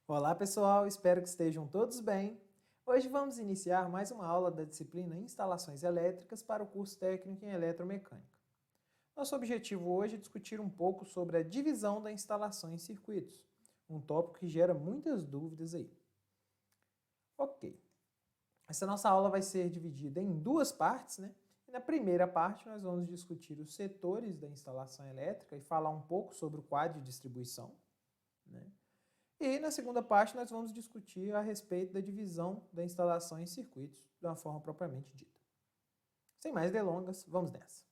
Olá pessoal, espero que estejam todos bem. Hoje vamos iniciar mais uma aula da disciplina Instalações Elétricas para o curso técnico em Eletromecânica. Nosso objetivo hoje é discutir um pouco sobre a divisão da instalação em circuitos, um tópico que gera muitas dúvidas aí. Ok, essa nossa aula vai ser dividida em duas partes, né? E na primeira parte nós vamos discutir os setores da instalação elétrica e falar um pouco sobre o quadro de distribuição, né? E na segunda parte nós vamos discutir a respeito da divisão da instalação em circuitos de uma forma propriamente dita. Sem mais delongas, vamos nessa.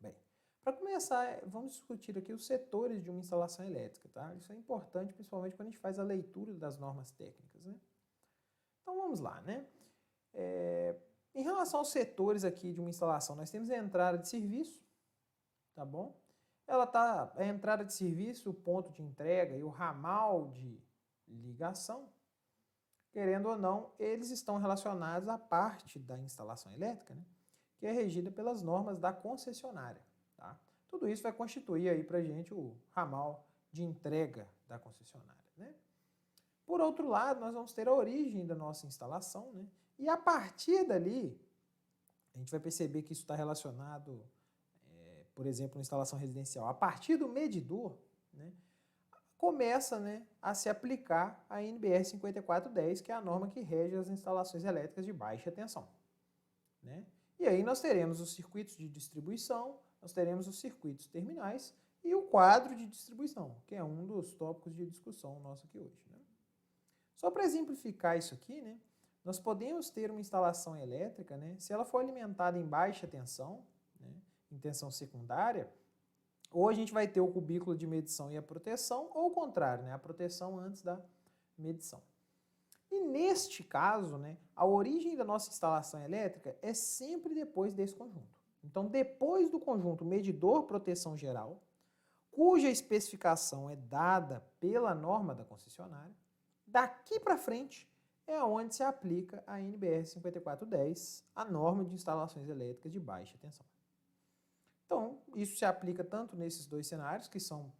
Bem, para começar, vamos discutir aqui os setores de uma instalação elétrica, tá? Isso é importante, principalmente quando a gente faz a leitura das normas técnicas, né? Então vamos lá, né? Em relação aos setores aqui de uma instalação, nós temos a entrada de serviço, tá bom? A entrada de serviço, o ponto de entrega e o ramal de ligação, querendo ou não, eles estão relacionados à parte da instalação elétrica, né, que é regida pelas normas da concessionária. Tá? Tudo isso vai constituir aí para a gente o ramal de entrega da concessionária. Né? Por outro lado, nós vamos ter a origem da nossa instalação, né, e a partir dali, a gente vai perceber que isso está relacionado, por exemplo, na instalação residencial, a partir do medidor, né, começa, né, a se aplicar a NBR 5410, que é a norma que rege as instalações elétricas de baixa tensão. Né? E aí nós teremos os circuitos de distribuição, nós teremos os circuitos terminais e o quadro de distribuição, que é um dos tópicos de discussão nosso aqui hoje. Né? Só para exemplificar isso aqui, né, nós podemos ter uma instalação elétrica, né, se ela for alimentada em baixa tensão, né, em tensão secundária, ou a gente vai ter o cubículo de medição e a proteção, ou o contrário, né, a proteção antes da medição. E neste caso, né, a origem da nossa instalação elétrica é sempre depois desse conjunto. Então, depois do conjunto medidor proteção geral, cuja especificação é dada pela norma da concessionária, daqui para frente é onde se aplica a NBR 5410, a norma de instalações elétricas de baixa tensão. Então, isso se aplica tanto nesses dois cenários, que são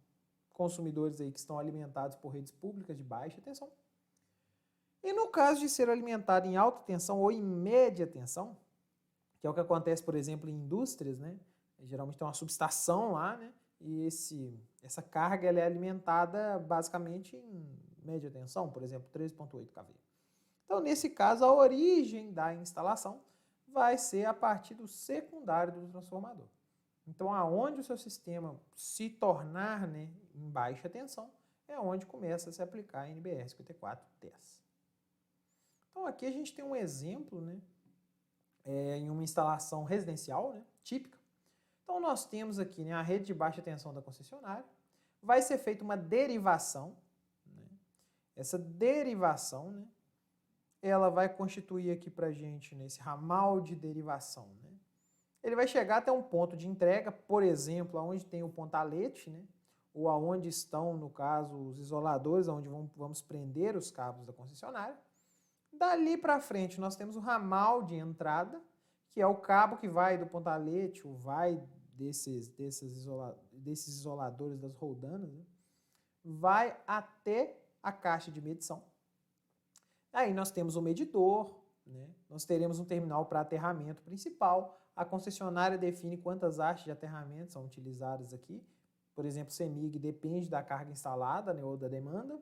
consumidores aí que estão alimentados por redes públicas de baixa tensão, e no caso de ser alimentado em alta tensão ou em média tensão, que é o que acontece, por exemplo, em indústrias, né? Geralmente tem uma subestação lá, né? E essa carga ela é alimentada basicamente em média tensão, por exemplo, 13,8 kV. Então, nesse caso, a origem da instalação vai ser a partir do secundário do transformador. Então, aonde o seu sistema se tornar, né, em baixa tensão, é onde começa a se aplicar a NBR 5410. Então, aqui a gente tem um exemplo, né, em uma instalação residencial, né, típica. Então, nós temos aqui, né, a rede de baixa tensão da concessionária. Vai ser feita uma derivação. Né, essa derivação, né, ela vai constituir aqui para a gente, né, esse ramal de derivação. Né. Ele vai chegar até um ponto de entrega, por exemplo, onde tem o pontalete, né, ou aonde estão, no caso, os isoladores, onde vamos prender os cabos da concessionária. Dali para frente, nós temos o ramal de entrada, que é o cabo que vai do pontalete, ou vai desses isoladores das roldanas, né? Vai até a caixa de medição. Aí nós temos o medidor, né? Nós teremos um terminal para aterramento principal. A concessionária define quantas hastes de aterramento são utilizadas aqui. Por exemplo, CEMIG depende da carga instalada, né, ou da demanda.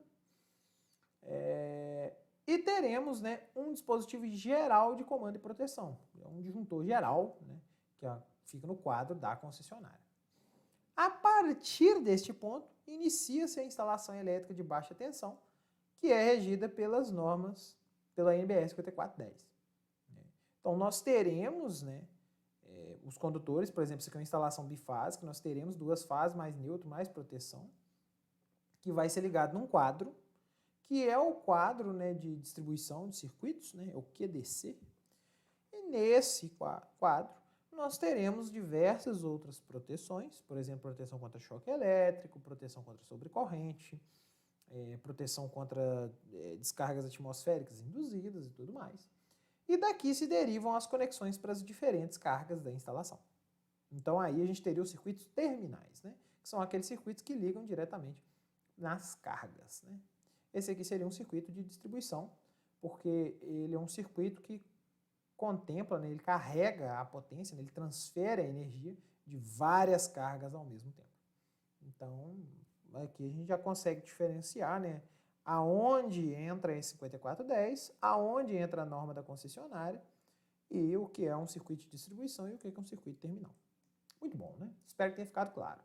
E teremos, né, um dispositivo geral de comando e proteção. É um disjuntor geral, né, que fica no quadro da concessionária. A partir deste ponto, inicia-se a instalação elétrica de baixa tensão, que é regida pelas normas, pela NBR 5410. Então, nós teremos, né, os condutores, por exemplo, isso aqui é uma instalação bifásica, nós teremos duas fases, mais neutro, mais proteção, que vai ser ligado num quadro, que é o quadro, né, de distribuição de circuitos, né, o QDC. E nesse quadro, nós teremos diversas outras proteções, por exemplo, proteção contra choque elétrico, proteção contra sobrecorrente, proteção contra descargas atmosféricas induzidas e tudo mais. E daqui se derivam as conexões para as diferentes cargas da instalação. Então aí a gente teria os circuitos terminais, né, que são aqueles circuitos que ligam diretamente nas cargas, né. Esse aqui seria um circuito de distribuição, porque ele é um circuito que contempla, né, ele carrega a potência, né, ele transfere a energia de várias cargas ao mesmo tempo. Então, aqui a gente já consegue diferenciar, né, aonde entra esse 5410, aonde entra a norma da concessionária e o que é um circuito de distribuição e o que é um circuito terminal. Muito bom, né? Espero que tenha ficado claro.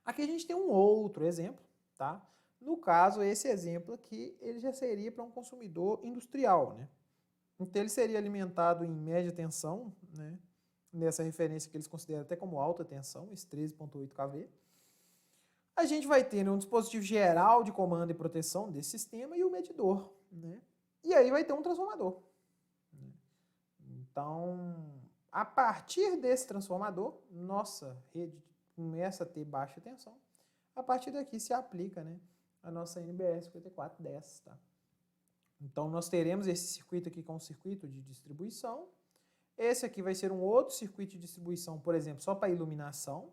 Aqui a gente tem um outro exemplo, tá? No caso, esse exemplo aqui, ele já seria para um consumidor industrial, né? Então, ele seria alimentado em média tensão, né? Nessa referência que eles consideram até como alta tensão, esse 13.8 kV. A gente vai ter, né, um dispositivo geral de comando e proteção desse sistema e o medidor, né? E aí vai ter um transformador. Né? Então, a partir desse transformador, nossa rede começa a ter baixa tensão. A partir daqui se aplica, né, a nossa NBR 5410, tá? Então, nós teremos esse circuito aqui com um circuito de distribuição. Esse aqui vai ser um outro circuito de distribuição, por exemplo, só para iluminação,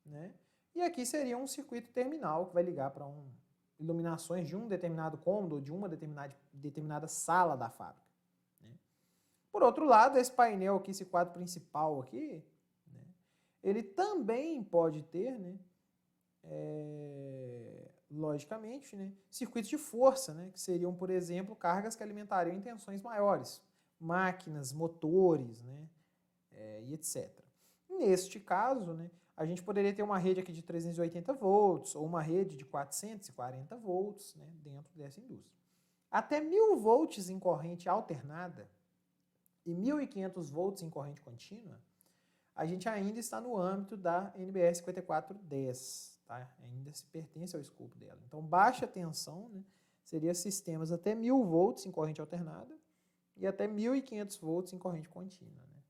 né? E aqui seria um circuito terminal que vai ligar para iluminações de um determinado cômodo ou de uma determinada sala da fábrica. Né? Por outro lado, esse painel aqui, esse quadro principal aqui, né, ele também pode ter, né, logicamente, né, circuitos de força, né, que seriam, por exemplo, cargas que alimentariam em tensões maiores, máquinas, motores, né, e etc. Neste caso, né, a gente poderia ter uma rede aqui de 380 volts ou uma rede de 440 volts, né, dentro dessa indústria. Até 1000 volts em corrente alternada e 1500 volts em corrente contínua, a gente ainda está no âmbito da NBR 5410, tá? Ainda se pertence ao escopo dela. Então, baixa tensão, né, seria sistemas até 1000 volts em corrente alternada e até 1500 volts em corrente contínua. Né?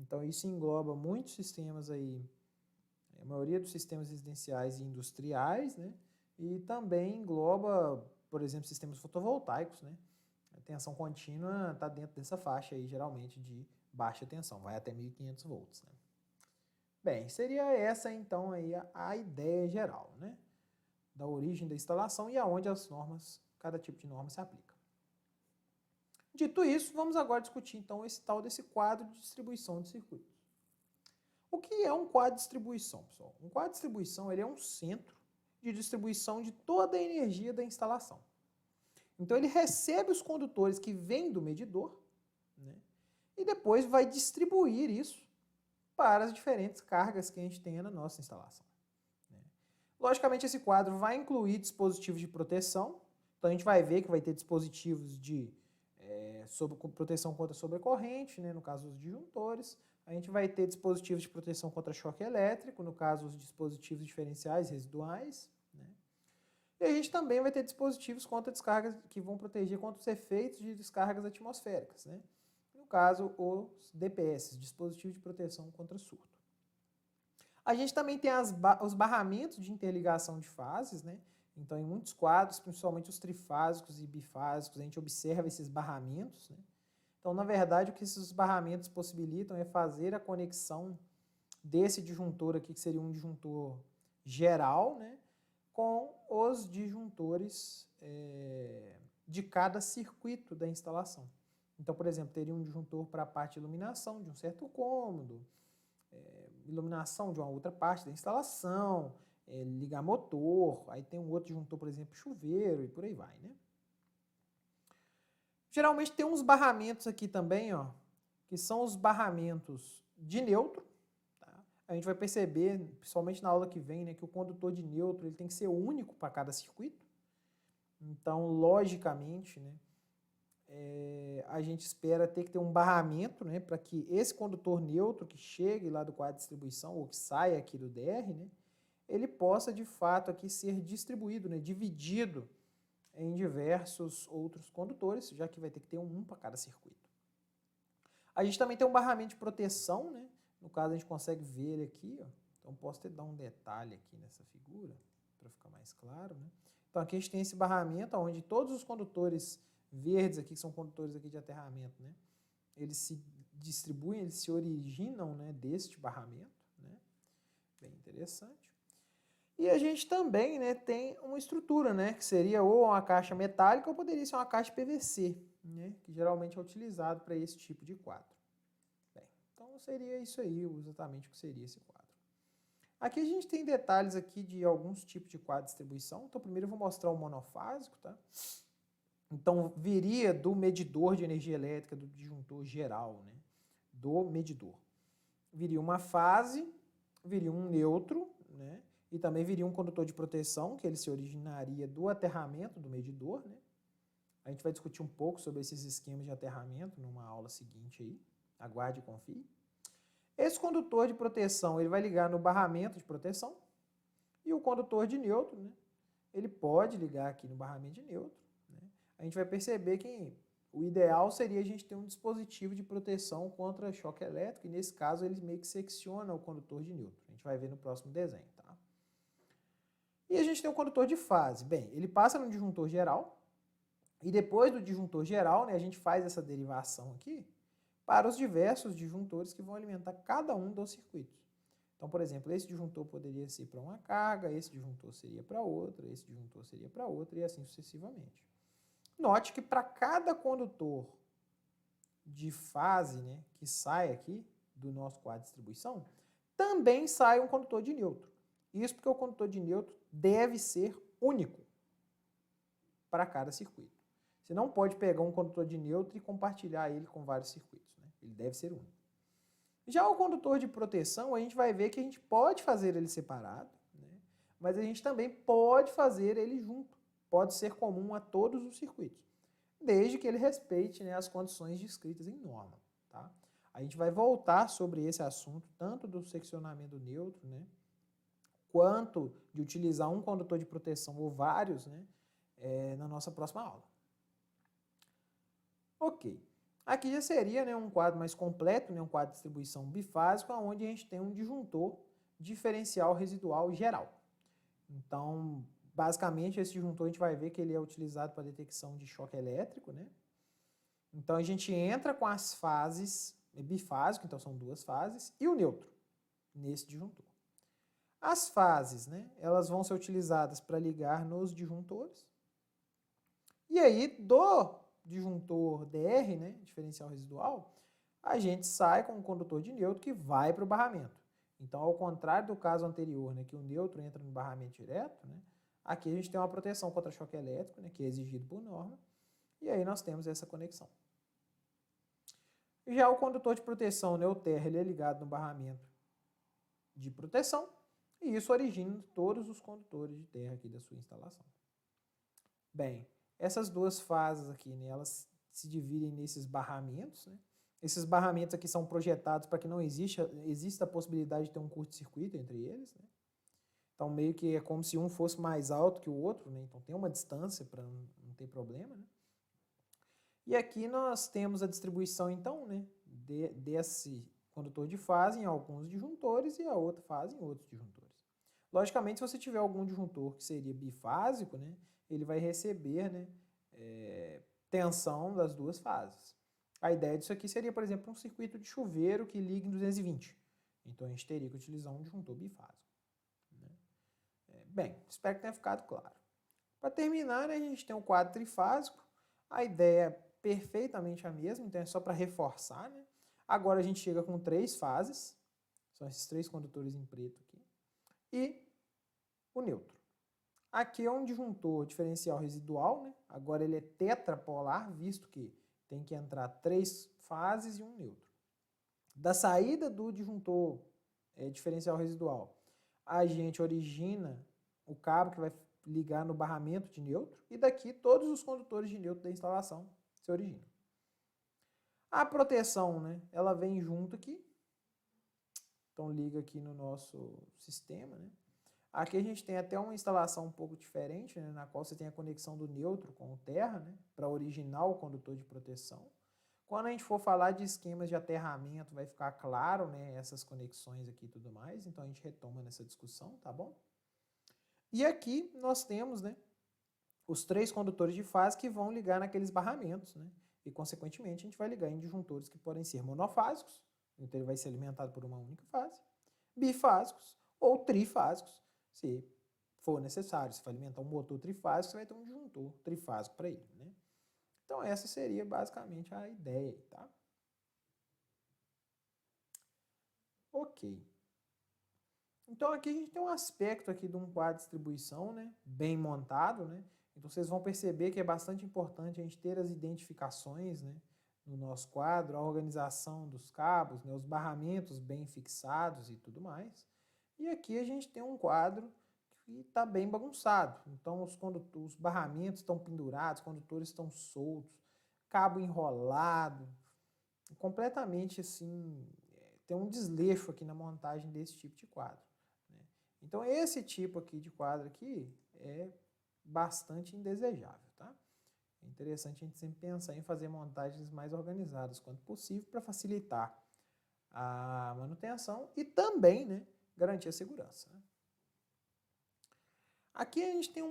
Então, isso engloba muitos sistemas aí, a maioria dos sistemas residenciais e industriais, né? E também engloba, por exemplo, sistemas fotovoltaicos, né? A tensão contínua está dentro dessa faixa aí, geralmente, de baixa tensão, vai até 1500 volts, né? Bem, seria essa, então, aí a ideia geral, né? Da origem da instalação e aonde as normas, cada tipo de norma se aplica. Dito isso, vamos agora discutir, então, esse tal desse quadro de distribuição de circuitos. O que é um quadro de distribuição, pessoal? Um quadro de distribuição ele é um centro de distribuição de toda a energia da instalação. Então, ele recebe os condutores que vêm do medidor, né, e depois vai distribuir isso para as diferentes cargas que a gente tenha na nossa instalação. Né. Logicamente, esse quadro vai incluir dispositivos de proteção. Então, a gente vai ver que vai ter dispositivos de proteção contra sobrecorrente, né, no caso os disjuntores. A gente vai ter dispositivos de proteção contra choque elétrico, no caso os dispositivos diferenciais residuais. Né? E a gente também vai ter dispositivos contra descargas que vão proteger contra os efeitos de descargas atmosféricas. Né? No caso, os DPS, dispositivos de proteção contra surto. A gente também tem os barramentos de interligação de fases, né? Então, em muitos quadros, principalmente os trifásicos e bifásicos, a gente observa esses barramentos, né? Então, na verdade, o que esses barramentos possibilitam é fazer a conexão desse disjuntor aqui, que seria um disjuntor geral, né, com os disjuntores de cada circuito da instalação. Então, por exemplo, teria um disjuntor para a parte de iluminação de um certo cômodo, iluminação de uma outra parte da instalação, ligar motor, aí tem um outro disjuntor, por exemplo, chuveiro e por aí vai, né? Geralmente tem uns barramentos aqui também, ó, que são os barramentos de neutro. Tá? A gente vai perceber, principalmente na aula que vem, né, que o condutor de neutro ele tem que ser único para cada circuito. Então, logicamente, né, a gente espera ter que ter um barramento, né, para que esse condutor neutro que chegue lá do quadro de distribuição ou que saia aqui do DR, né, ele possa de fato aqui ser distribuído, né, dividido em diversos outros condutores, já que vai ter que ter um para cada circuito. A gente também tem um barramento de proteção, né? No caso a gente consegue ver ele aqui, ó. Então posso dar um detalhe aqui nessa figura, para ficar mais claro, né? Então aqui a gente tem esse barramento, onde todos os condutores verdes aqui, que são condutores aqui de aterramento, né? Eles se distribuem, eles se originam, né, deste barramento, né? Bem interessante. E a gente também, né, tem uma estrutura, né, que seria ou uma caixa metálica ou poderia ser uma caixa PVC, né, que geralmente é utilizado para esse tipo de quadro. Bem, então seria isso aí, exatamente o que seria esse quadro. Aqui a gente tem detalhes aqui de alguns tipos de quadro de distribuição. Então primeiro eu vou mostrar o monofásico, tá? Então viria do medidor de energia elétrica, do disjuntor geral, né, do medidor. Viria uma fase, viria um neutro, né? E também viria um condutor de proteção, que ele se originaria do aterramento do medidor, né? A gente vai discutir um pouco sobre esses esquemas de aterramento numa aula seguinte aí. Aguarde e confie. Esse condutor de proteção, ele vai ligar no barramento de proteção. E o condutor de neutro, né? Ele pode ligar aqui no barramento de neutro, né? A gente vai perceber que o ideal seria a gente ter um dispositivo de proteção contra choque elétrico, e nesse caso ele meio que secciona o condutor de neutro. A gente vai ver no próximo desenho, tá? E a gente tem o condutor de fase. Bem, ele passa no disjuntor geral, e depois do disjuntor geral, né, a gente faz essa derivação aqui para os diversos disjuntores que vão alimentar cada um dos circuitos. Então, por exemplo, esse disjuntor poderia ser para uma carga, esse disjuntor seria para outra, esse disjuntor seria para outra, e assim sucessivamente. Note que para cada condutor de fase, né, que sai aqui do nosso quadro de distribuição, também sai um condutor de neutro. Isso porque o condutor de neutro deve ser único para cada circuito. Você não pode pegar um condutor de neutro e compartilhar ele com vários circuitos, né? Ele deve ser único. Já o condutor de proteção, a gente vai ver que a gente pode fazer ele separado, né? Mas a gente também pode fazer ele junto. Pode ser comum a todos os circuitos, desde que ele respeite, né, as condições descritas em norma. Tá? A gente vai voltar sobre esse assunto, tanto do seccionamento neutro, né, quanto de utilizar um condutor de proteção ou vários, né, na nossa próxima aula. Ok. Aqui já seria, né, um quadro mais completo, né, um quadro de distribuição bifásico, onde a gente tem um disjuntor diferencial residual geral. Então, basicamente, esse disjuntor a gente vai ver que ele é utilizado para detecção de choque elétrico, né? Então, a gente entra com as fases, bifásico, então são duas fases, e o neutro nesse disjuntor. As fases, né, elas vão ser utilizadas para ligar nos disjuntores. E aí, do disjuntor DR, né, diferencial residual, a gente sai com um condutor de neutro que vai para o barramento. Então, ao contrário do caso anterior, né, que o neutro entra no barramento direto, né, aqui a gente tem uma proteção contra choque elétrico, né, que é exigido por norma, e aí nós temos essa conexão. Já o condutor de proteção neutro-terra, ele é ligado no barramento de proteção, e isso origina todos os condutores de terra aqui da sua instalação. Bem, essas duas fases aqui, né, elas se dividem nesses barramentos, né? Esses barramentos aqui são projetados para que não exista a possibilidade de ter um curto-circuito entre eles, né? Então, meio que é como se um fosse mais alto que o outro, né? Então, tem uma distância para não ter problema, né? E aqui nós temos a distribuição, então, né, desse condutor de fase em alguns disjuntores e a outra fase em outros disjuntores. Logicamente, se você tiver algum disjuntor que seria bifásico, né, ele vai receber, né, tensão das duas fases. A ideia disso aqui seria, por exemplo, um circuito de chuveiro que liga em 220. Então, a gente teria que utilizar um disjuntor bifásico. Né? Bem, espero que tenha ficado claro. Para terminar, né, a gente tem um quadro trifásico. A ideia é perfeitamente a mesma, então é só para reforçar. Né? Agora a gente chega com três fases. São esses três condutores em preto aqui. E o neutro. Aqui é um disjuntor diferencial residual, né? Agora ele é tetrapolar, visto que tem que entrar três fases e um neutro. Da saída do disjuntor diferencial residual, a gente origina o cabo que vai ligar no barramento de neutro, e daqui todos os condutores de neutro da instalação se originam. A proteção, né, ela vem junto aqui, então liga aqui no nosso sistema, né? Aqui a gente tem até uma instalação um pouco diferente, né, na qual você tem a conexão do neutro com o terra, né, para originar o condutor de proteção. Quando a gente for falar de esquemas de aterramento, vai ficar claro, né, essas conexões aqui e tudo mais, então a gente retoma nessa discussão, tá bom? E aqui nós temos, né, os três condutores de fase que vão ligar naqueles barramentos, né, e consequentemente a gente vai ligar em disjuntores que podem ser monofásicos, então ele vai ser alimentado por uma única fase, bifásicos ou trifásicos, se for necessário. Se for alimentar um motor trifásico, você vai ter um disjuntor trifásico para ele, né? Então essa seria basicamente a ideia, tá? Ok. Então aqui a gente tem um aspecto aqui de um quadro de distribuição, né, bem montado, né? Então vocês vão perceber que é bastante importante a gente ter as identificações, né, no nosso quadro, a organização dos cabos, né, os barramentos bem fixados e tudo mais. E aqui a gente tem um quadro que está bem bagunçado. Então os barramentos estão pendurados, os condutores estão soltos, cabo enrolado, completamente assim, tem um desleixo aqui na montagem desse tipo de quadro. Então esse tipo aqui de quadro aqui é bastante indesejável, tá? É interessante a gente sempre pensar em fazer montagens mais organizadas quanto possível para facilitar a manutenção e também, né, garantir a segurança, né? Aqui a gente tem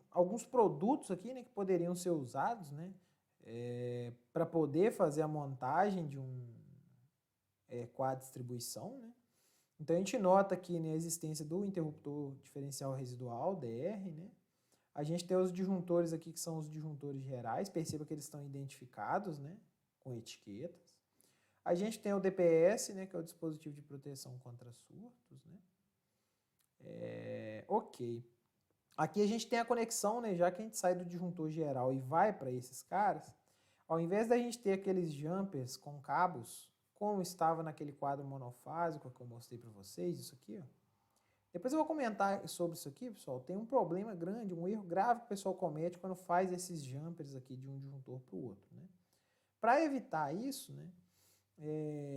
alguns produtos aqui, né, que poderiam ser usados, né, para poder fazer a montagem de um quadro de distribuição, né? Então a gente nota aqui, né, a existência do interruptor diferencial residual, DR, né? A gente tem os disjuntores aqui que são os disjuntores gerais, perceba que eles estão identificados, né, com etiquetas. A gente tem o DPS, né, que é o dispositivo de proteção contra surtos, né? Ok. Aqui a gente tem a conexão, né, já que a gente sai do disjuntor geral e vai para esses caras, ao invés da gente ter aqueles jumpers com cabos, como estava naquele quadro monofásico que eu mostrei para vocês, isso aqui, ó. Depois eu vou comentar sobre isso aqui, pessoal. Tem um problema grande, um erro grave que o pessoal comete quando faz esses jumpers aqui de um disjuntor para o outro, né? Para evitar isso, né,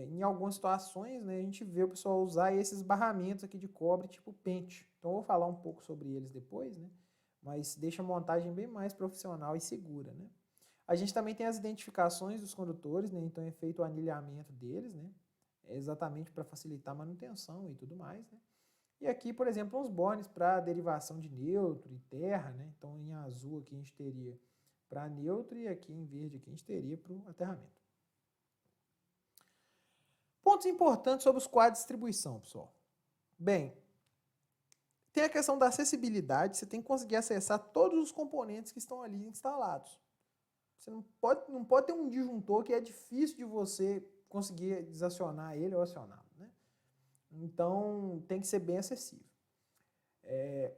em algumas situações, né, a gente vê o pessoal usar esses barramentos aqui de cobre tipo pente. Então eu vou falar um pouco sobre eles depois, né, mas deixa a montagem bem mais profissional e segura, né. A gente também tem as identificações dos condutores, né, então é feito o anilhamento deles, né, exatamente para facilitar a manutenção e tudo mais, né. E aqui, por exemplo, uns bones para derivação de neutro e terra, né? Então em azul aqui a gente teria para neutro e aqui em verde aqui a gente teria para o aterramento. Pontos importantes sobre os quadros de distribuição, pessoal. Bem, tem a questão da acessibilidade, você tem que conseguir acessar todos os componentes que estão ali instalados. Você não pode ter um disjuntor que é difícil de você conseguir desacionar ele ou acioná-lo, né? Então tem que ser bem acessível.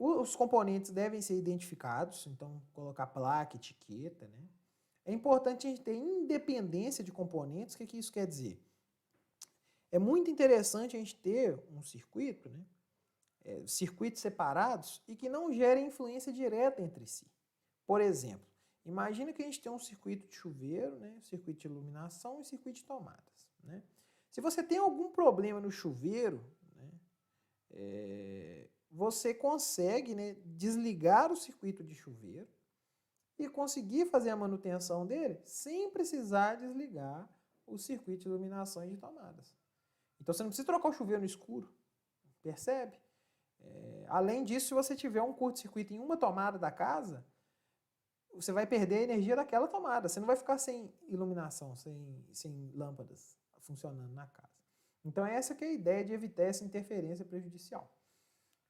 Os componentes devem ser identificados, então colocar placa, etiqueta, né? É importante a gente ter independência de componentes. O que isso quer dizer? É muito interessante a gente ter um circuito, né? Circuitos separados e que não gerem influência direta entre si. Por exemplo, imagina que a gente tem um circuito de chuveiro, né? Circuito de iluminação e circuito de tomadas, né? Se você tem algum problema no chuveiro, né, você consegue, né, desligar o circuito de chuveiro e conseguir fazer a manutenção dele sem precisar desligar o circuito de iluminação e de tomadas. Então você não precisa trocar o chuveiro no escuro, percebe? Além disso, se você tiver um curto-circuito em uma tomada da casa, você vai perder a energia daquela tomada. Você não vai ficar sem iluminação, sem lâmpadas funcionando na casa. Então essa que é a ideia de evitar essa interferência prejudicial.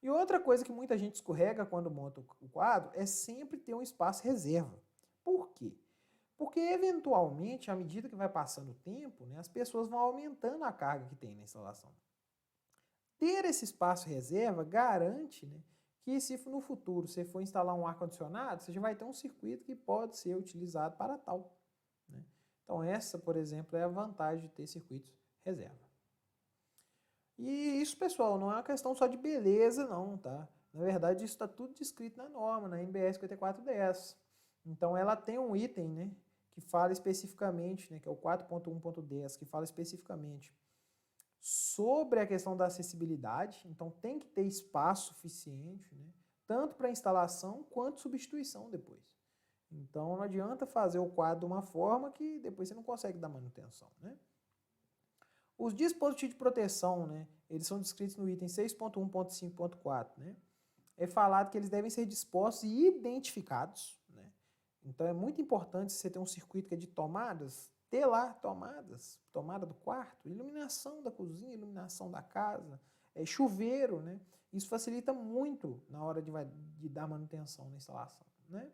E outra coisa que muita gente escorrega quando monta o quadro é sempre ter um espaço reserva. Por quê? Porque, eventualmente, à medida que vai passando o tempo, né, as pessoas vão aumentando a carga que tem na instalação. Ter esse espaço reserva garante, né, que se no futuro você for instalar um ar-condicionado, você já vai ter um circuito que pode ser utilizado para tal, né? Então essa, por exemplo, é a vantagem de ter circuitos reserva. E isso, pessoal, não é uma questão só de beleza, não, tá? Na verdade, isso está tudo descrito na norma, na NBR 5410. Então, ela tem um item, né, que fala especificamente, né, que é o 4.1.10, que fala especificamente sobre a questão da acessibilidade. Então, tem que ter espaço suficiente, né, tanto para instalação quanto substituição depois. Então, não adianta fazer o quadro de uma forma que depois você não consegue dar manutenção, né? Os dispositivos de proteção, né, eles são descritos no item 6.1.5.4, né? É falado que eles devem ser dispostos e identificados, né? Então é muito importante você ter um circuito que é de tomadas, ter lá tomadas, tomada do quarto, iluminação da cozinha, iluminação da casa, chuveiro, né? Isso facilita muito na hora de dar manutenção na instalação, né?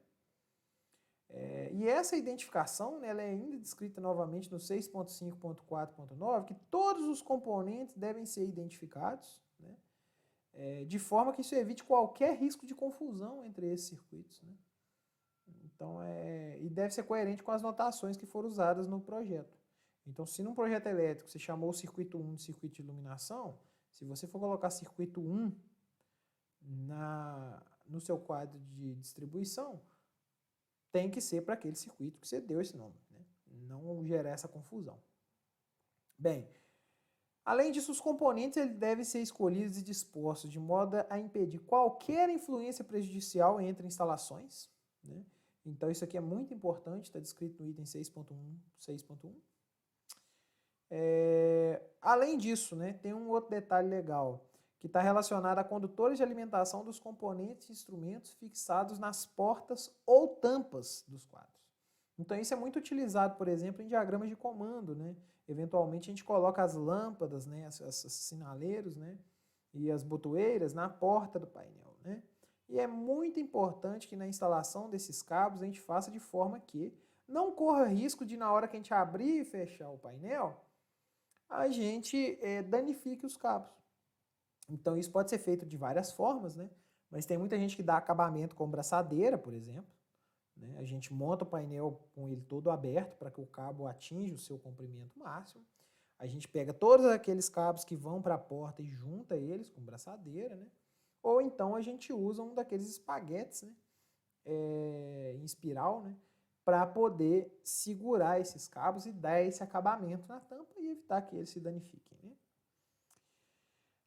E essa identificação, né, ela é ainda descrita novamente no 6.5.4.9, que todos os componentes devem ser identificados, né, de forma que isso evite qualquer risco de confusão entre esses circuitos, né? Então, e deve ser coerente com as notações que foram usadas no projeto. Então, se num projeto elétrico você chamou o circuito 1 de circuito de iluminação, se você for colocar circuito 1 no seu quadro de distribuição, tem que ser para aquele circuito que você deu esse nome, né? Não gerar essa confusão. Bem, além disso, os componentes eles devem ser escolhidos e dispostos de modo a impedir qualquer influência prejudicial entre instalações, né? Então isso aqui é muito importante, está descrito no item 6.1. Além disso, né, tem um outro detalhe legal, que está relacionado a condutores de alimentação dos componentes e instrumentos fixados nas portas ou tampas dos quadros. Então isso é muito utilizado, por exemplo, em diagramas de comando, né? Eventualmente a gente coloca as lâmpadas, né, as sinaleiros, né, e as botoeiras na porta do painel, né? E é muito importante que na instalação desses cabos a gente faça de forma que não corra risco de, na hora que a gente abrir e fechar o painel, a gente danifique os cabos. Então isso pode ser feito de várias formas, né? Mas tem muita gente que dá acabamento com braçadeira, por exemplo, né? A gente monta o painel com ele todo aberto para que o cabo atinja o seu comprimento máximo. A gente pega todos aqueles cabos que vão para a porta e junta eles com braçadeira, né? Ou então a gente usa um daqueles espaguetes, né? Em espiral, né? Para poder segurar esses cabos e dar esse acabamento na tampa e evitar que eles se danifiquem, né?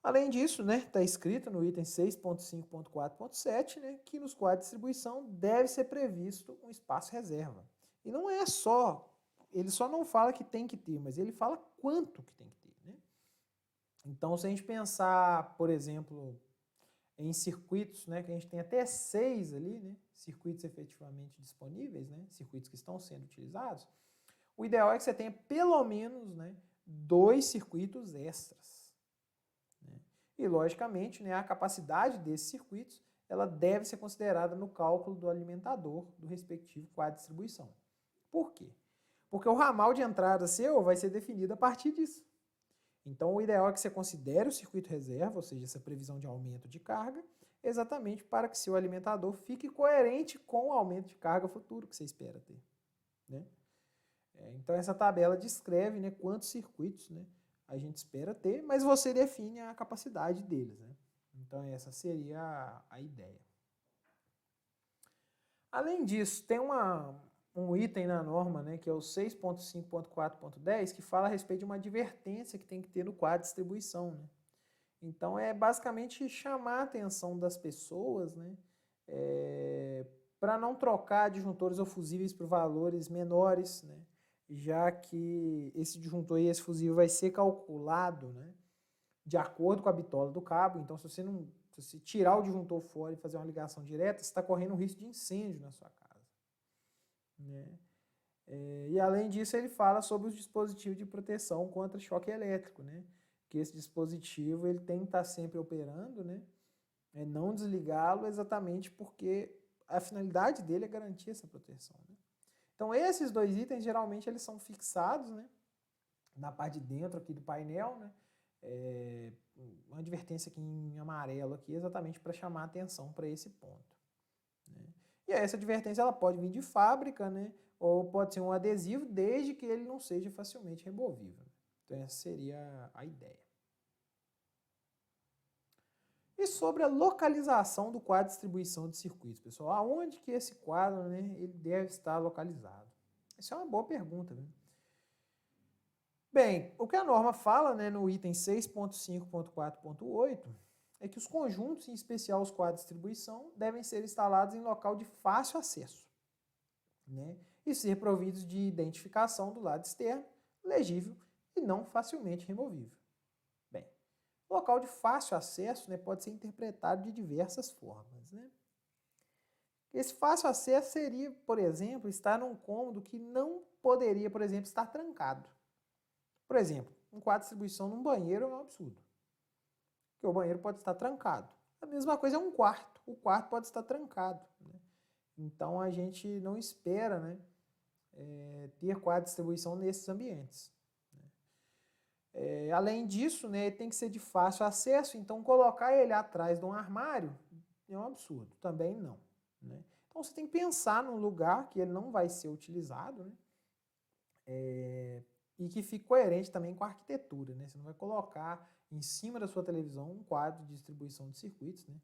Além disso, né, está escrito no item 6.5.4.7, né, que nos quadros de distribuição deve ser previsto um espaço reserva. E não é só, ele só não fala que tem que ter, mas ele fala quanto que tem que ter, né? Então, se a gente pensar, por exemplo, em circuitos, né, que a gente tem até 6 ali, né, circuitos efetivamente disponíveis, né, circuitos que estão sendo utilizados, o ideal é que você tenha pelo menos, né, 2 circuitos extras. E, logicamente, né, a capacidade desses circuitos ela deve ser considerada no cálculo do alimentador do respectivo quadro de distribuição. Por quê? Porque o ramal de entrada seu vai ser definido a partir disso. Então, o ideal é que você considere o circuito reserva, ou seja, essa previsão de aumento de carga, exatamente para que seu alimentador fique coerente com o aumento de carga futuro que você espera ter, né? Então, essa tabela descreve, né, quantos circuitos, né, a gente espera ter, mas você define a capacidade deles, né? Então essa seria a ideia. Além disso, tem um item na norma, né, que é o 6.5.4.10, que fala a respeito de uma advertência que tem que ter no quadro de distribuição, né? Então é basicamente chamar a atenção das pessoas, né, para não trocar disjuntores ou fusíveis por valores menores, né? Já que esse disjuntor e esse fusível vai ser calculado, né, de acordo com a bitola do cabo. Então, se você tirar o disjuntor fora e fazer uma ligação direta, você está correndo um risco de incêndio na sua casa, né? E além disso, ele fala sobre os dispositivos de proteção contra choque elétrico, né? Que esse dispositivo ele tem que estar sempre operando, né? Não desligá-lo exatamente porque a finalidade dele é garantir essa proteção, né? Então, esses dois itens, geralmente, eles são fixados, né, na parte de dentro aqui do painel, né? Uma advertência aqui em amarelo aqui, exatamente para chamar a atenção para esse ponto, né? E essa advertência ela pode vir de fábrica, né, ou pode ser um adesivo, desde que ele não seja facilmente removível. Então, essa seria a ideia. E sobre a localização do quadro de distribuição de circuitos, pessoal, aonde que esse quadro, né, ele deve estar localizado? Essa é uma boa pergunta, né? Bem, o que a norma fala, né, no item 6.5.4.8 é que os conjuntos, em especial os quadros de distribuição, devem ser instalados em local de fácil acesso, né, e ser providos de identificação do lado externo, legível e não facilmente removível. Bem, local de fácil acesso, né, pode ser interpretado de diversas formas, né? Esse fácil acesso seria, por exemplo, estar num cômodo que não poderia, por exemplo, estar trancado. Por exemplo, um quadro de distribuição num banheiro é um absurdo. porque o banheiro pode estar trancado. A mesma coisa é um quarto. O quarto pode estar trancado, né? Então, a gente não espera, né, ter quadro de distribuição nesses ambientes. Além disso, né, tem que ser de fácil acesso, então colocar ele atrás de um armário é um absurdo. Também não, né? Então, você tem que pensar num lugar que ele não vai ser utilizado, né? E que fique coerente também com a arquitetura, né? Você não vai colocar em cima da sua televisão um quadro de distribuição de circuitos, né?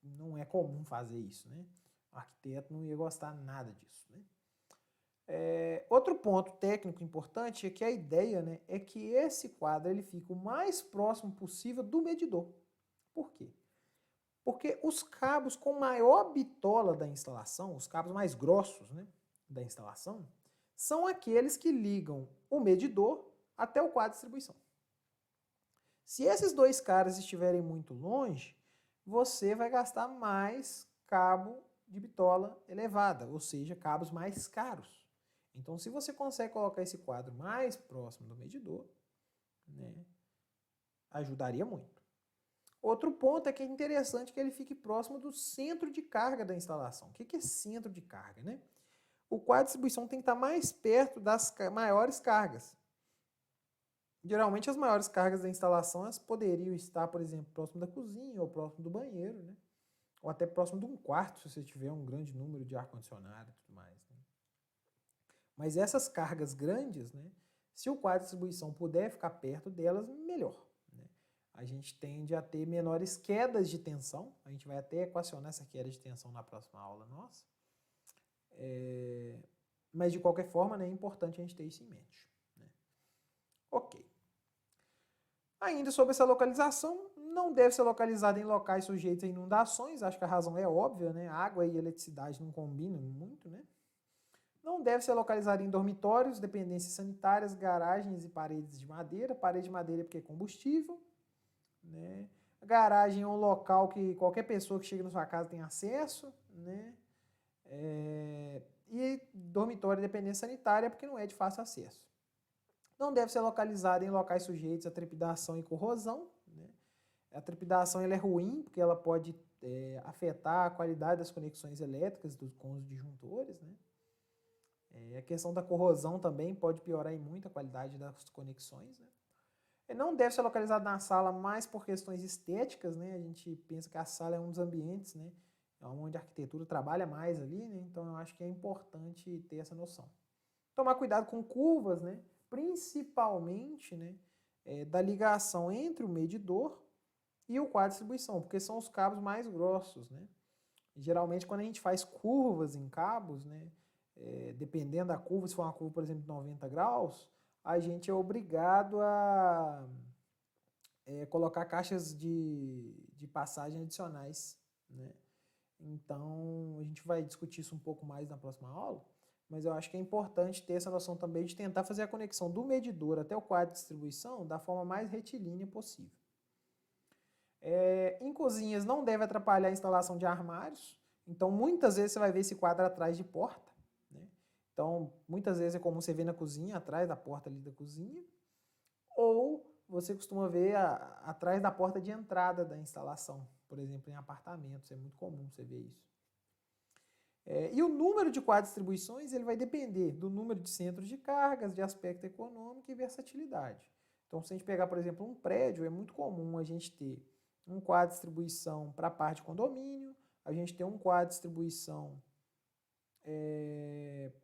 Não é comum fazer isso, né? O arquiteto não ia gostar nada disso, né? Outro ponto técnico importante é que a ideia, né, é que esse quadro ele fique o mais próximo possível do medidor. Por quê? Porque os cabos com maior bitola da instalação, os cabos mais grossos, né, da instalação, são aqueles que ligam o medidor até o quadro de distribuição. Se esses dois caras estiverem muito longe, você vai gastar mais cabo de bitola elevada, ou seja, cabos mais caros. Então, se você consegue colocar esse quadro mais próximo do medidor, né, ajudaria muito. Outro ponto é que é interessante que ele fique próximo do centro de carga da instalação. O que é centro de carga, né? O quadro de distribuição tem que estar mais perto das maiores cargas. Geralmente as maiores cargas da instalação elas poderiam estar, por exemplo, próximo da cozinha ou próximo do banheiro, né? Ou até próximo de um quarto, se você tiver um grande número de ar-condicionado e tudo mais. Né? Mas essas cargas grandes, né, se o quadro de distribuição puder ficar perto delas, melhor. Né? A gente tende a ter menores quedas de tensão, a gente vai até equacionar essa queda de tensão na próxima aula nossa. Mas de qualquer forma, né, é importante a gente ter isso em mente. Né? Ok. Ainda sobre essa localização, não deve ser localizada em locais sujeitos a inundações, acho que a razão é óbvia, né? Água e eletricidade não combinam muito, né? Não deve ser localizada em dormitórios, dependências sanitárias, garagens e paredes de madeira. Parede de madeira é porque é combustível, né? A garagem é um local que qualquer pessoa que chega na sua casa tem acesso, né? E dormitório e dependência sanitária é porque não é de fácil acesso. Não deve ser localizada em locais sujeitos a trepidação e corrosão. Né? A trepidação ela é ruim porque ela pode afetar a qualidade das conexões elétricas com os disjuntores. Né? A questão da corrosão também pode piorar muito a qualidade das conexões. Né? Não deve ser localizado na sala mais por questões estéticas. Né? A gente pensa que a sala é um dos ambientes, né, onde a arquitetura trabalha mais ali. Né? Então eu acho que é importante ter essa noção. Tomar cuidado com curvas, né? Principalmente, né, da ligação entre o medidor e o quadro de distribuição, porque são os cabos mais grossos. Né? E, geralmente, quando a gente faz curvas em cabos, né, dependendo da curva, se for uma curva, por exemplo, de 90 graus, a gente é obrigado a colocar caixas de passagem adicionais. Né? Então, a gente vai discutir isso um pouco mais na próxima aula, mas eu acho que é importante ter essa noção também de tentar fazer a conexão do medidor até o quadro de distribuição da forma mais retilínea possível. Em cozinhas não deve atrapalhar a instalação de armários, então muitas vezes você vai ver esse quadro atrás de porta. Né? Então, muitas vezes é comum você ver na cozinha, atrás da porta ali da cozinha, ou você costuma ver atrás da porta de entrada da instalação, por exemplo, em apartamentos, é muito comum você ver isso. E o número de quadros de distribuições ele vai depender do número de centros de cargas, de aspecto econômico e versatilidade. Então, se a gente pegar, por exemplo, um prédio, é muito comum a gente ter um quadro de distribuição para a parte de condomínio, a gente ter um quadro de distribuição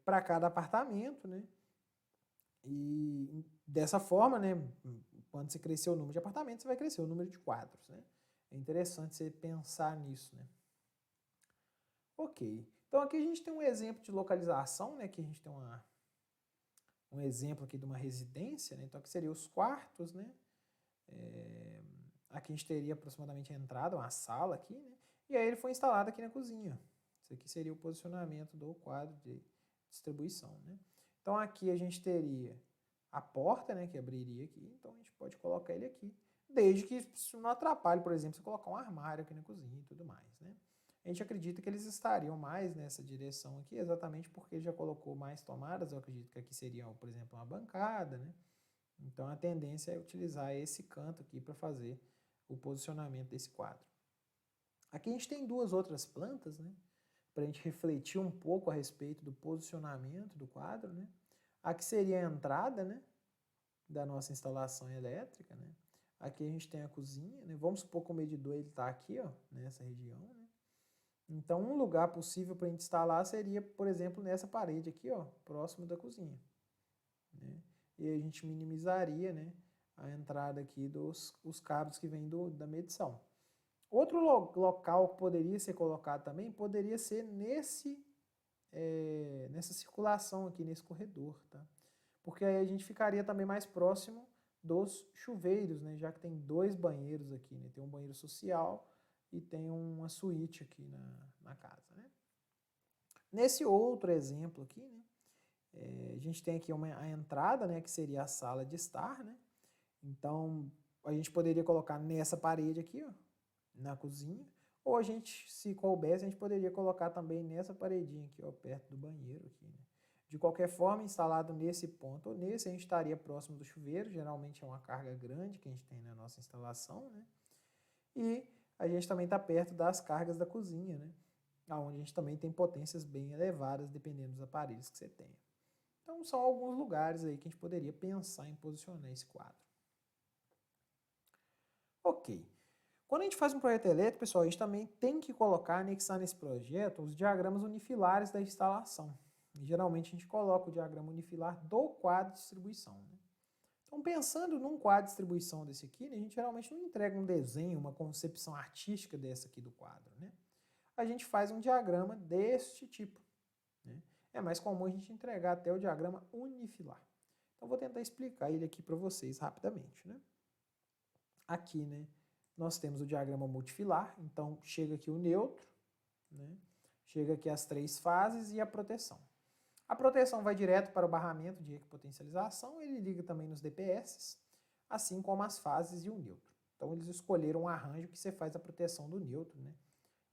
para cada apartamento, né? E dessa forma, né, quando você crescer o número de apartamentos, você vai crescer o número de quadros, né? É interessante você pensar nisso, né? Ok. Então aqui a gente tem um exemplo de localização, né? Que a gente tem um exemplo aqui de uma residência, né? Então aqui seriam os quartos, né? Aqui a gente teria aproximadamente a entrada, uma sala aqui, né? E aí ele foi instalado aqui na cozinha. Isso aqui seria o posicionamento do quadro de distribuição, né? Então aqui a gente teria a porta, né? Que abriria aqui. Então a gente pode colocar ele aqui. Desde que isso não atrapalhe, por exemplo, você colocar um armário aqui na cozinha e tudo mais, né? A gente acredita que eles estariam mais nessa direção aqui, exatamente porque ele já colocou mais tomadas. Eu acredito que aqui seria, por exemplo, uma bancada, né? Então a tendência é utilizar esse canto aqui para fazer o posicionamento desse quadro. Aqui a gente tem duas outras plantas, né? Para a gente refletir um pouco a respeito do posicionamento do quadro, né? Aqui seria a entrada, né, da nossa instalação elétrica, né? Aqui a gente tem a cozinha, né? Vamos supor que o medidor está aqui, ó, nessa região, né? Então, um lugar possível para a gente instalar seria, por exemplo, nessa parede aqui, ó, próximo da cozinha, né? E aí a gente minimizaria, né, a entrada aqui os cabos que vêm da medição. Outro local que poderia ser colocado também, poderia ser nessa circulação aqui, nesse corredor, tá? Porque aí a gente ficaria também mais próximo dos chuveiros, né? Já que tem dois banheiros aqui, né? Tem um banheiro social e tem uma suíte aqui na casa, né? Nesse outro exemplo aqui, né? A gente tem aqui a entrada, né? Que seria a sala de estar, né? Então, a gente poderia colocar nessa parede aqui, ó, na cozinha, ou a gente, se coubesse, a gente poderia colocar também nessa paredinha aqui, ó, perto do banheiro aqui, né? De qualquer forma, instalado nesse ponto ou nesse, a gente estaria próximo do chuveiro, geralmente é uma carga grande que a gente tem na nossa instalação, né? E a gente também está perto das cargas da cozinha, né? Onde a gente também tem potências bem elevadas, dependendo dos aparelhos que você tenha. Então, são alguns lugares aí que a gente poderia pensar em posicionar esse quadro. Ok. Quando a gente faz um projeto elétrico, pessoal, a gente também tem que colocar, anexar nesse projeto, os diagramas unifilares da instalação. E, geralmente a gente coloca o diagrama unifilar do quadro de distribuição, né? Então, pensando num quadro de distribuição desse aqui, né, a gente geralmente não entrega um desenho, uma concepção artística dessa aqui do quadro, né? A gente faz um diagrama deste tipo, né? É mais comum a gente entregar até o diagrama unifilar. Então, vou tentar explicar ele aqui para vocês rapidamente, né? Aqui, né, nós temos o diagrama multifilar, então chega aqui o neutro, né? Chega aqui as três fases e a proteção. A proteção vai direto para o barramento de equipotencialização, ele liga também nos DPS, assim como as fases e o neutro. Então eles escolheram um arranjo que você faz a proteção do neutro, né,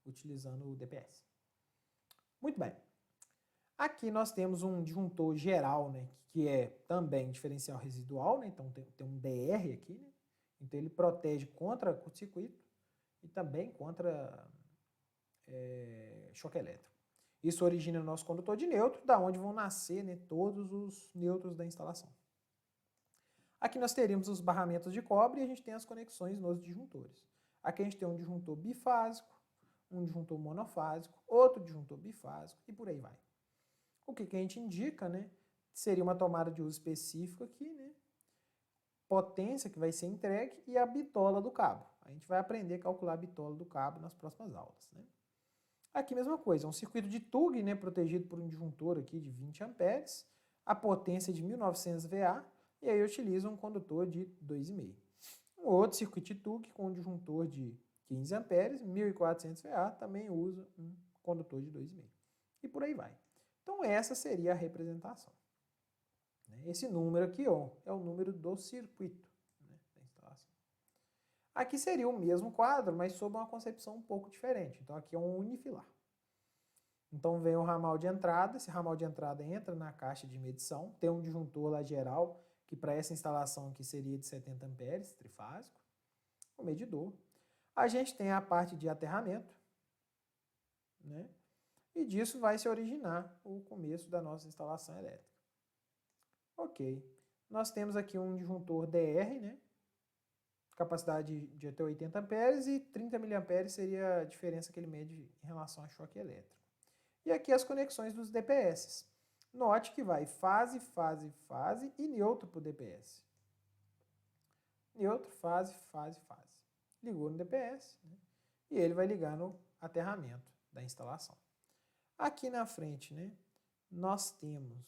utilizando o DPS. Muito bem. Aqui nós temos um disjuntor geral, né, que é também diferencial residual, né, então tem um DR aqui, né, então ele protege contra curto-circuito e também contra choque elétrico. Isso origina o nosso condutor de neutro, da onde vão nascer, né, todos os nêutrons da instalação. Aqui nós teríamos os barramentos de cobre e a gente tem as conexões nos disjuntores. Aqui a gente tem um disjuntor bifásico, um disjuntor monofásico, outro disjuntor bifásico e por aí vai. O que a gente indica, né, seria uma tomada de uso específico aqui, né, potência que vai ser entregue e a bitola do cabo. A gente vai aprender a calcular a bitola do cabo nas próximas aulas, né? Aqui mesma coisa, um circuito de TUG, né, protegido por um disjuntor aqui de 20 amperes, a potência de 1900 VA, e aí eu utilizo um condutor de 2,5. Um outro circuito de TUG com um disjuntor de 15 amperes, 1400 VA, também usa um condutor de 2,5. E por aí vai. Então essa seria a representação. Esse número aqui, ó, é o número do circuito, né, da instalação. Aqui seria o mesmo quadro, mas sob uma concepção um pouco diferente. Então aqui é um unifilar. Então vem o ramal de entrada, esse ramal de entrada entra na caixa de medição, tem um disjuntor lá geral, que para essa instalação aqui seria de 70 amperes, trifásico, o medidor. A gente tem a parte de aterramento, né? E disso vai se originar o começo da nossa instalação elétrica. Ok. Nós temos aqui um disjuntor DR, né? Capacidade de até 80 amperes e 30 miliamperes seria a diferença que ele mede em relação a choque elétrico. E aqui as conexões dos DPS. Note que vai fase, fase, fase e neutro para o DPS. Neutro, fase, fase, fase. Ligou no DPS, né? E ele vai ligar no aterramento da instalação. Aqui na frente, né, nós temos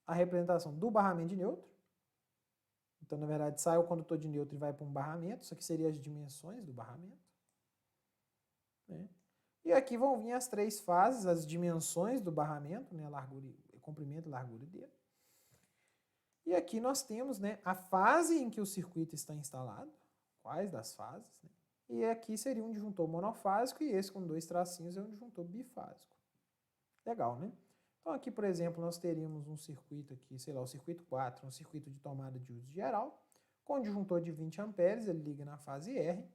a representação do barramento de neutro. Então, na verdade, sai o condutor de neutro e vai para um barramento. Isso aqui seriam as dimensões do barramento, né? E aqui vão vir as três fases, as dimensões do barramento, né, largura, comprimento, largura dele. E aqui nós temos, né, a fase em que o circuito está instalado, quais das fases, né? E aqui seria um disjuntor monofásico e esse com dois tracinhos é um disjuntor bifásico. Legal, né? Então aqui, por exemplo, nós teríamos um circuito aqui, sei lá, o circuito 4, um circuito de tomada de uso geral, com um disjuntor de 20 amperes, ele liga na fase R,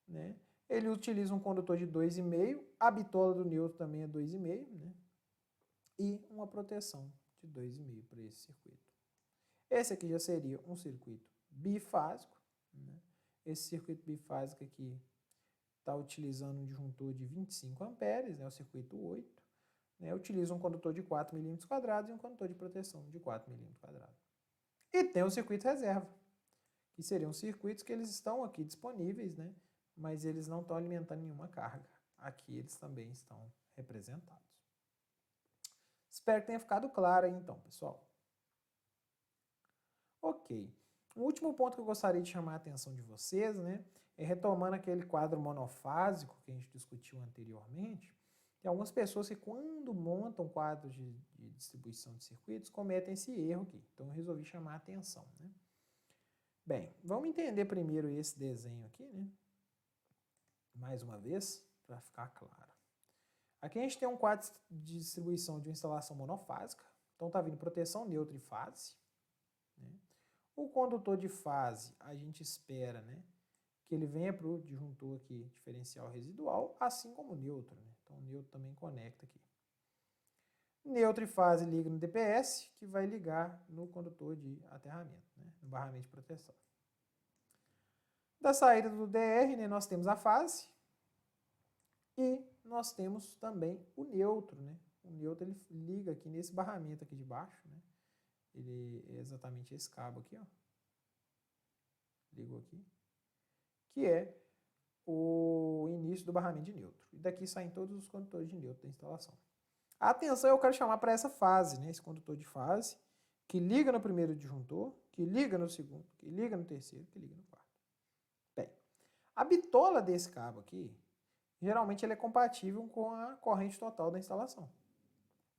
né? Ele utiliza um condutor de 2,5, a bitola do neutro também é 2,5, né? E uma proteção de 2,5 para esse circuito. Esse aqui já seria um circuito bifásico, né? Esse circuito bifásico aqui está utilizando um disjuntor de 25 amperes, né? O circuito 8, né? Utiliza um condutor de 4 milímetros quadrados e um condutor de proteção de 4 milímetros quadrados. E tem o circuito reserva, que seriam circuitos que eles estão aqui disponíveis, né? Mas eles não estão alimentando nenhuma carga. Aqui eles também estão representados. Espero que tenha ficado claro aí então, pessoal. Ok. O último ponto que eu gostaria de chamar a atenção de vocês, né, é retomando aquele quadro monofásico que a gente discutiu anteriormente. Tem algumas pessoas que quando montam quadros de distribuição de circuitos cometem esse erro aqui. Então eu resolvi chamar a atenção, né? Bem, vamos entender primeiro esse desenho aqui, né? Mais uma vez, para ficar claro. Aqui a gente tem um quadro de distribuição de uma instalação monofásica. Então está vindo proteção neutra e fase, né? O condutor de fase, a gente espera, né, que ele venha para o disjuntor aqui, diferencial residual, assim como o neutro, né? Então o neutro também conecta aqui. Neutro e fase liga no DPS, que vai ligar no condutor de aterramento, né, no barramento de proteção. Da saída do DR, né, nós temos a fase e nós temos também o neutro, né? O neutro ele liga aqui nesse barramento aqui de baixo, né? Ele é exatamente esse cabo aqui, ó. Ligou aqui. Que é o início do barramento de neutro. E daqui saem todos os condutores de neutro da instalação. A atenção eu quero chamar para essa fase, né? Esse condutor de fase, que liga no primeiro disjuntor, que liga no segundo, que liga no terceiro, que liga no quarto. Bem, a bitola desse cabo aqui, geralmente ele é compatível com a corrente total da instalação.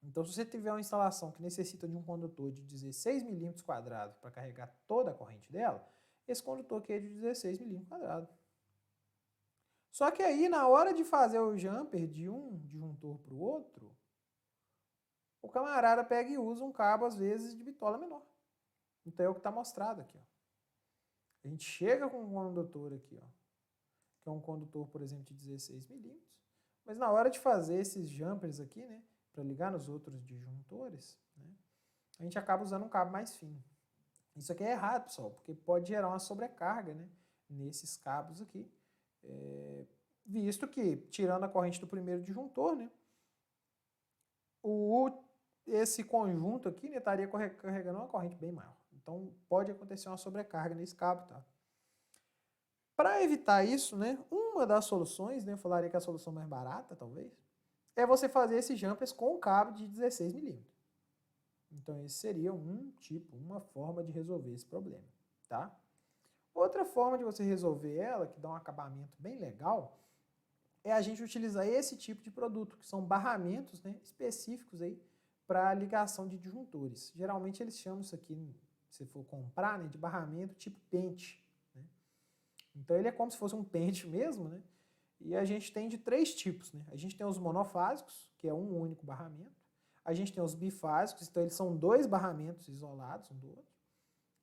Então, se você tiver uma instalação que necessita de um condutor de 16 milímetros quadrados para carregar toda a corrente dela, esse condutor aqui é de 16 milímetros quadrados. Só que aí, na hora de fazer o jumper de um disjuntor para o outro, o camarada pega e usa um cabo, às vezes, de bitola menor. Então, é o que está mostrado aqui, ó. A gente chega com um condutor aqui, ó, que é um condutor, por exemplo, de 16 milímetros, mas na hora de fazer esses jumpers aqui, né, para ligar nos outros disjuntores, né, a gente acaba usando um cabo mais fino. Isso aqui é errado, pessoal, porque pode gerar uma sobrecarga, né, nesses cabos aqui, visto que, tirando a corrente do primeiro disjuntor, né, esse conjunto aqui, né, estaria carregando uma corrente bem maior. Então, pode acontecer uma sobrecarga nesse cabo, tá? Para evitar isso, né, uma das soluções, né, eu falaria que a solução mais barata, talvez, é você fazer esses jumpers com um cabo de 16 milímetros. Então, esse seria uma forma de resolver esse problema, tá? Outra forma de você resolver ela, que dá um acabamento bem legal, é a gente utilizar esse tipo de produto, que são barramentos, né, específicos aí para ligação de disjuntores. Geralmente eles chamam isso aqui, se for comprar, né, de barramento tipo pente, né? Então ele é como se fosse um pente mesmo, né? E a gente tem de 3 tipos, né? A gente tem os monofásicos, que é um único barramento. A gente tem os bifásicos, então eles são 2 barramentos isolados um do outro.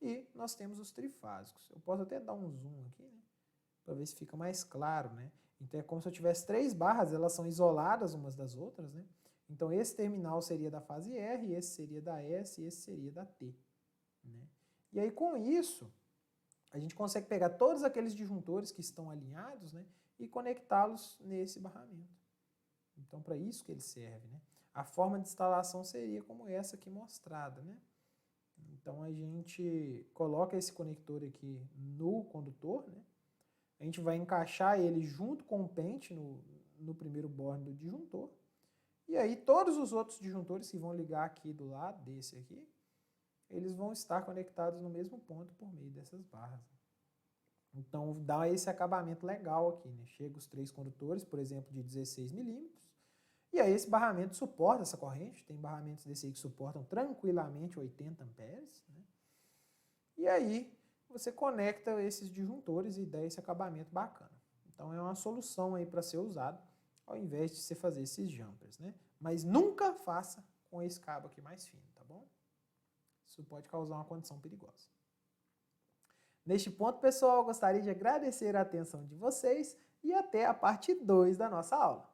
E nós temos os trifásicos. Eu posso até dar um zoom aqui, né, para ver se fica mais claro, né? Então é como se eu tivesse 3 barras, elas são isoladas umas das outras, né? Então esse terminal seria da fase R, esse seria da S e esse seria da T, né? E aí com isso, a gente consegue pegar todos aqueles disjuntores que estão alinhados, né, e conectá-los nesse barramento. Então para isso que ele serve, né? A forma de instalação seria como essa aqui mostrada, né? Então a gente coloca esse conector aqui no condutor, né? A gente vai encaixar ele junto com o pente no primeiro borne do disjuntor. E aí todos os outros disjuntores que vão ligar aqui do lado desse aqui, eles vão estar conectados no mesmo ponto por meio dessas barras. Então dá esse acabamento legal aqui, né? Chega os 3 condutores, por exemplo, de 16 milímetros. E aí esse barramento suporta essa corrente. Tem barramentos desse aí que suportam tranquilamente 80 amperes, né? E aí você conecta esses disjuntores e dá esse acabamento bacana. Então é uma solução aí para ser usado, ao invés de você fazer esses jumpers, né? Mas nunca faça com esse cabo aqui mais fino, tá bom? Isso pode causar uma condição perigosa. Neste ponto, pessoal, eu gostaria de agradecer a atenção de vocês e até a parte 2 da nossa aula.